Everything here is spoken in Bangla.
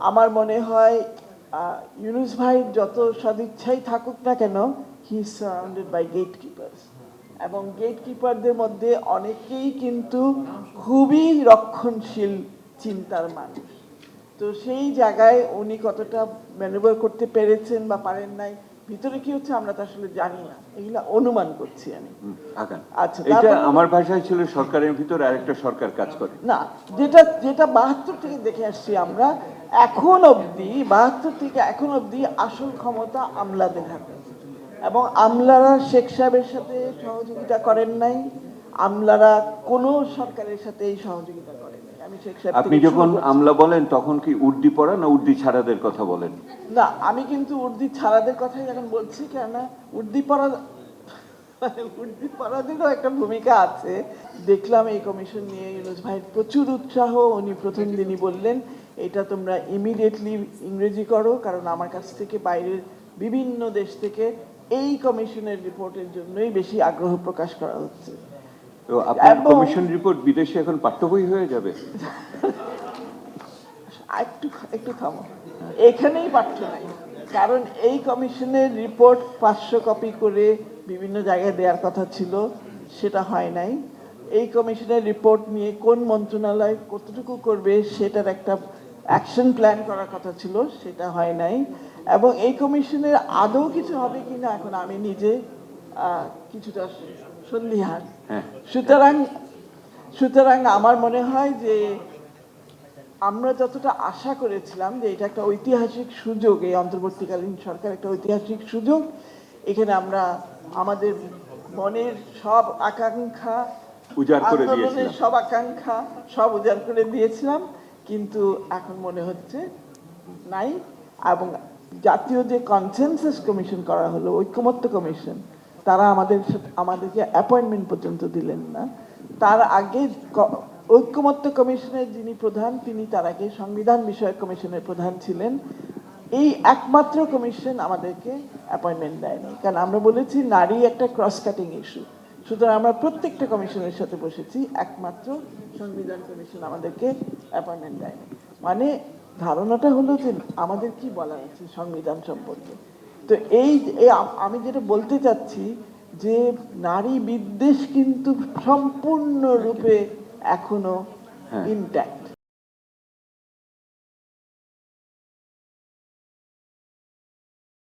আমার মনে হয় ইউনুস ভাই যত সদিচ্ছাই থাকুক না কেন, he is surrounded by gatekeepers, এবং গেট কিপারদের মধ্যে অনেকেই কিন্তু খুবই রক্ষণশীল চিন্তার মানুষ। তো সেই জায়গায় উনি কতটা ম্যানুভার করতে পেরেছেন বা পারেন নাই, ভিতরে কি হচ্ছে আমরা তো আসলে জানি না, এগুলা অনুমান করছি আমি। আচ্ছা, এটা আমার ভাষায় ছিল সরকারের ভিতর আরেকটা সরকার কাজ করে না, যেটা যেটা 72 থেকে দেখে আসছি আমরা, এখন অবধি 72 থেকে এখন অবধি আসল ক্ষমতা আমলাদের হাতে, এবং আমলারা শেখ সাহেবের সাথে সহযোগিতা করেন নাই, আমলারা কোনো সরকারের সাথে এই সহযোগিতা করেন নাই। আমি শেখ সাহেব আপনি যখন আমলা বলেন তখন কি উর্দি পড়া না উর্দি ছাড়াদের কথা বলেন? না, আমি কিন্তু উর্দি ছাড়াদের কথাই এখন বলছি, কেননা উর্দি পড়া উর্দি পড়াদেরও একটা ভূমিকা আছে। দেখলাম এই কমিশন নিয়ে ইউনুস ভাইয়ের প্রচুর উৎসাহ। উনি প্রথম দিনই বললেন এটা তোমরা ইমিডিয়েটলি ইংরেজি করো, কারণ আমার কাছ থেকে বাইরের বিভিন্ন দেশ থেকে এই কমিশনের রিপোর্টের জন্যই বেশি আগ্রহ প্রকাশ করা হচ্ছে। তো আপনার কমিশন রিপোর্ট বিদেশে এখন পাঠ্য বই হয়ে যাবে? একটু একটু থামো, এখানেই পাঠ্য নাই, কারণ এই কমিশনের রিপোর্ট 500 কপি করে বিভিন্ন জায়গায় দেওয়ার কথা ছিল, সেটা হয় নাই। এই কমিশনের রিপোর্ট নিয়ে কোন মন্ত্রণালয় কতটুকু করবে সেটার একটা অ্যাকশন প্ল্যান করার কথা ছিল, সেটা হয় নাই। এবং এই কমিশনের আদৌ কিছু হবে কিনা এখন আমি নিজে কিছুটা সন্দিহান। সুতরাং আমার মনে হয় যে আমরা যতটা আশা করেছিলাম যে এটা একটা ঐতিহাসিক সুযোগ, এই অন্তর্বর্তীকালীন সরকার একটা ঐতিহাসিক সুযোগ, এখানে আমরা আমাদের মনের সব আকাঙ্ক্ষা, আন্দোলনের সব আকাঙ্ক্ষা সব উজাড় করে দিয়েছিলাম, কিন্তু এখন মনে হচ্ছে নাই। এবং জাতীয় যে কনসেনসাস কমিশন করা হলো, ঐকমত্য কমিশন, তারা আমাদেরকে অ্যাপয়েন্টমেন্ট পর্যন্ত দিলেন না। তার আগে ঐকমত্য কমিশনের যিনি প্রধান, তিনি তার আগে সংবিধান বিষয়ক কমিশনের প্রধান ছিলেন। এই একমাত্র কমিশন আমাদেরকে অ্যাপয়েন্টমেন্ট দেয়নি, কারণ আমরা বলেছি নারী একটা ক্রস কাটিং ইস্যু। সুতরাং আমরা প্রত্যেকটা কমিশনের সাথে বসেছি, একমাত্র সংবিধান কমিশন আমাদেরকে অ্যাপয়েন্টমেন্ট দেয়নি। মানে ধারণাটা হলো যে আমাদের কি বলার আছে সংবিধান সম্পর্কে। তো আমি যেটা বলতে চাচ্ছি যে নারী বিদ্বেষ কিন্তু সম্পূর্ণরূপে এখনো ইনট্যাক্ট।